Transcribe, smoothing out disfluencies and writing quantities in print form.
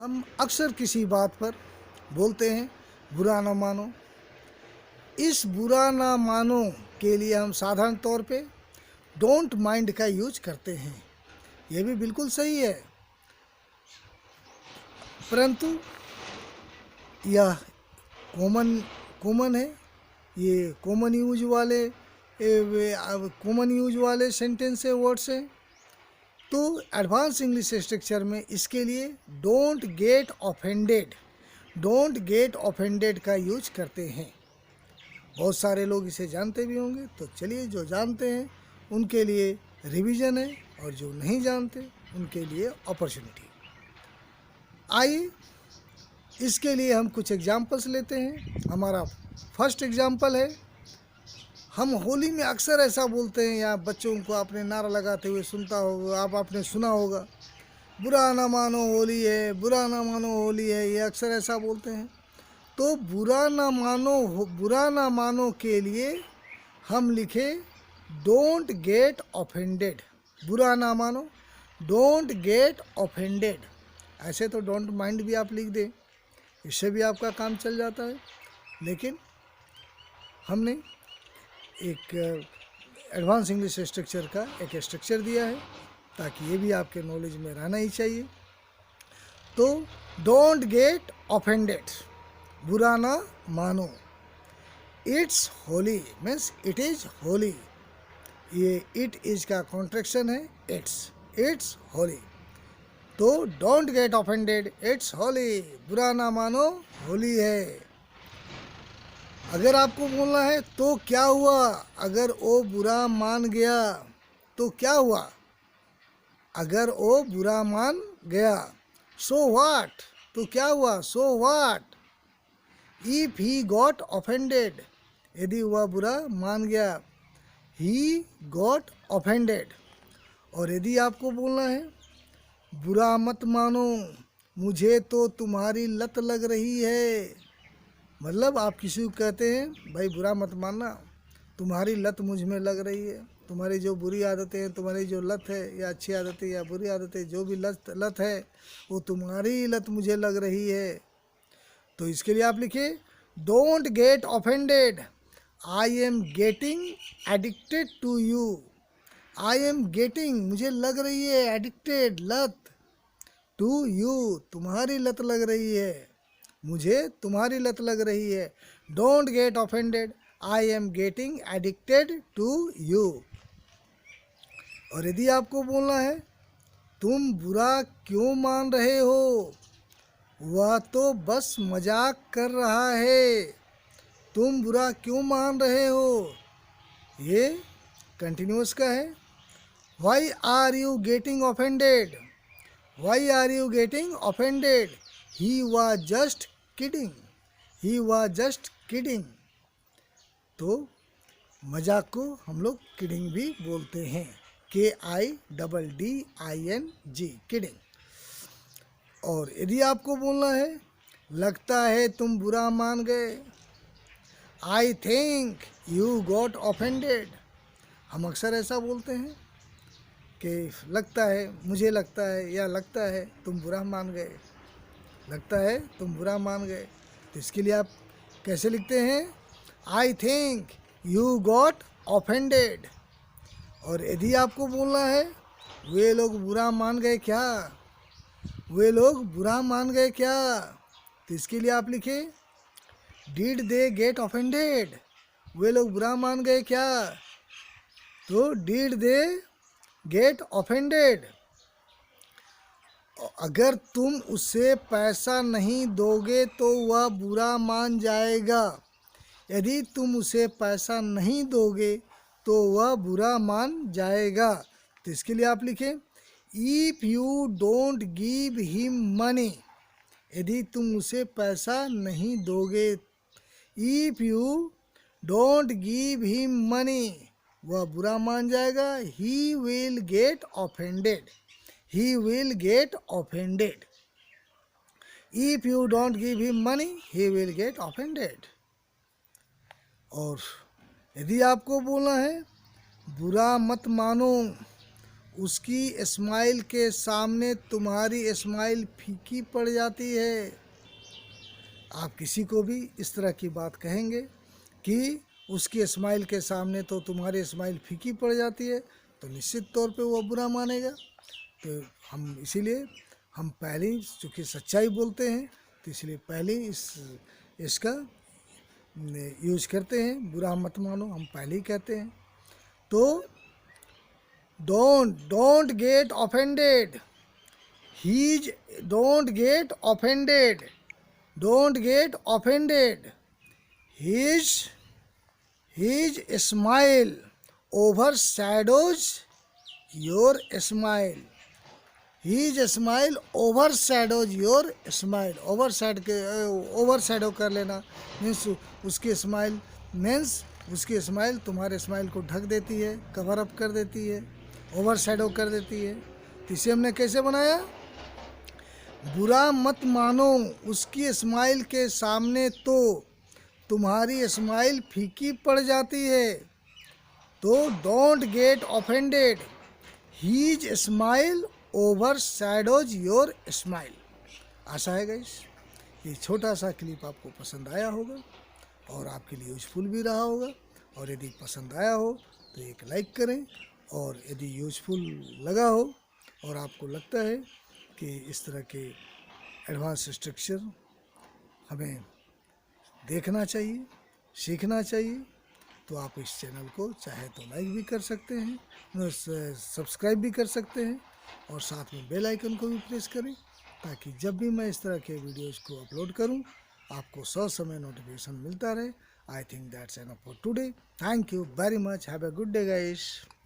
हम अक्सर किसी बात पर बोलते हैं बुरा ना मानो। इस बुरा ना मानो के लिए हम साधारण तौर पे डोंट माइंड का यूज करते हैं। ये भी बिल्कुल सही है, परंतु यह कॉमन कॉमन है। ये कॉमन यूज वाले सेंटेंस है, वर्ड्स हैं। तो एडवांस इंग्लिश स्ट्रक्चर में इसके लिए डोंट गेट ऑफेंडेड का यूज करते हैं। बहुत सारे लोग इसे जानते भी होंगे, तो चलिए जो जानते हैं उनके लिए रिवीजन है और जो नहीं जानते उनके लिए अपॉर्चुनिटी। आइए इसके लिए हम कुछ एग्जाम्पल्स लेते हैं। हमारा फर्स्ट एग्जाम्पल है, हम होली में अक्सर ऐसा बोलते हैं, या बच्चों को आपने नारा लगाते हुए सुनता होगा, आपने सुना होगा, बुरा ना मानो होली है, बुरा ना मानो होली है। ये अक्सर ऐसा बोलते हैं। तो बुरा ना मानो के लिए हम लिखे डोंट गेट ऑफेंडेड। बुरा ना मानो, डोंट गेट ऑफेंडेड। ऐसे तो डोंट माइंड भी आप लिख दें, इससे भी आपका काम चल जाता है। लेकिन हमने एक एडवांस इंग्लिश स्ट्रक्चर का एक स्ट्रक्चर दिया है, ताकि ये भी आपके नॉलेज में रहना ही चाहिए। तो डोंट गेट ऑफेंडेड, बुरा ना मानो। It's Holi means it is Holi. ये इट इज का कॉन्ट्रैक्शन है, इट्स होली। तो don't get offended, it's Holi, बुरा ना मानो होली है। अगर आपको बोलना है तो क्या हुआ, अगर वो बुरा मान गया तो क्या हुआ, अगर वो बुरा मान गया सो व्हाट, तो क्या हुआ, so what. If he got offended, यदि वह बुरा मान गया, ही गॉट ऑफेंडेड। और यदि आपको बोलना है बुरा मत मानो, मुझे तो तुम्हारी लत लग रही है, मतलब आप किसी को कहते हैं भाई बुरा मत मानना, तुम्हारी लत मुझ में लग रही है, तुम्हारी जो बुरी आदतें हैं, तुम्हारी जो लत है, या अच्छी आदतें या बुरी आदतें, जो भी लत है वो तुम्हारी लत मुझे लग रही है। तो इसके लिए आप लिखिए don't get offended, I am getting addicted to you. I am getting, मुझे लग रही है, एडिक्टेड लत, टू यू, तुम्हारी लत लग रही है, मुझे तुम्हारी लत लग रही है। Don't get offended, I am getting addicted to you. और यदि आपको बोलना है तुम बुरा क्यों मान रहे हो, वह तो बस मजाक कर रहा है, तुम बुरा क्यों मान रहे हो, ये कंटिन्यूस का है। Why are you getting offended, why are you getting offended, he was just kidding, he was just kidding. तो मजाक को हम लोग किडिंग भी बोलते हैं, KIDDING, किडिंग। और यदि आपको बोलना है लगता है तुम बुरा मान गए, I think you got offended. हम अक्सर ऐसा बोलते हैं कि लगता है, मुझे लगता है, या लगता है तुम बुरा मान गए, लगता है तुम बुरा मान गए। तो इसके लिए आप कैसे लिखते हैं, I think you got offended. और यदि आपको बोलना है वे लोग बुरा मान गए क्या, वे लोग बुरा मान गए क्या, तो इसके लिए आप लिखे डिड दे गेट ऑफेंडेड, वे लोग बुरा मान गए क्या, तो डिड दे गेट ऑफेंडेड। अगर तुम उसे पैसा नहीं दोगे तो वह बुरा मान जाएगा, यदि तुम उसे पैसा नहीं दोगे तो वह बुरा मान जाएगा। तो इसके लिए आप लिखें if you don't give him money, यदि तुम उसे पैसा नहीं दोगे, if you don't give him money, वह बुरा मान जाएगा, he will get offended, he will get offended. If you don't give him money, he will get offended. और यदि आपको बोलना है बुरा मत मानो, उसकी स्माइल के सामने तुम्हारी स्माइल फीकी पड़ जाती है। आप किसी को भी इस तरह की बात कहेंगे कि उसकी स्माइल के सामने तो तुम्हारी स्माइल फीकी पड़ जाती है, तो निश्चित तौर पे वो बुरा मानेगा। तो हम इसीलिए हम पहले ही चूँकि सच्चाई बोलते हैं, तो इसलिए पहले इसका यूज करते हैं। बुरा मत मानो, हम पहले ही कहते हैं। तो don't get offended, don't get offended, don't get offended, his smile overshadows your smile, his smile overshadows your smile। Overshadow कर लेना मीन्स उसकी स्माइल उसकी स्माइल तुम्हारे स्माइल को ढक देती है, कवर अप कर देती है, ओवरशैडो कर देती है। तो इसे हमने कैसे बनाया? बुरा मत मानो, उसकी स्माइल के सामने तो तुम्हारी स्माइल फीकी पड़ जाती है। तो don't get offended, his smile overshadows your smile. आशा है गाइस ये छोटा सा क्लिप आपको पसंद आया होगा और आपके लिए यूजफुल भी रहा होगा। और यदि पसंद आया हो तो एक लाइक करें, और यदि यूजफुल लगा हो और आपको लगता है कि इस तरह के एडवांस स्ट्रक्चर हमें देखना चाहिए, सीखना चाहिए, तो आप इस चैनल को चाहे तो लाइक भी कर सकते हैं, सब्सक्राइब भी कर सकते हैं, और साथ में बेल आइकन को भी प्रेस करें, ताकि जब भी मैं इस तरह के वीडियोज़ को अपलोड करूं आपको समय नोटिफिकेशन मिलता रहे। I think that's enough for today. Thank you very much. Have a good day guys.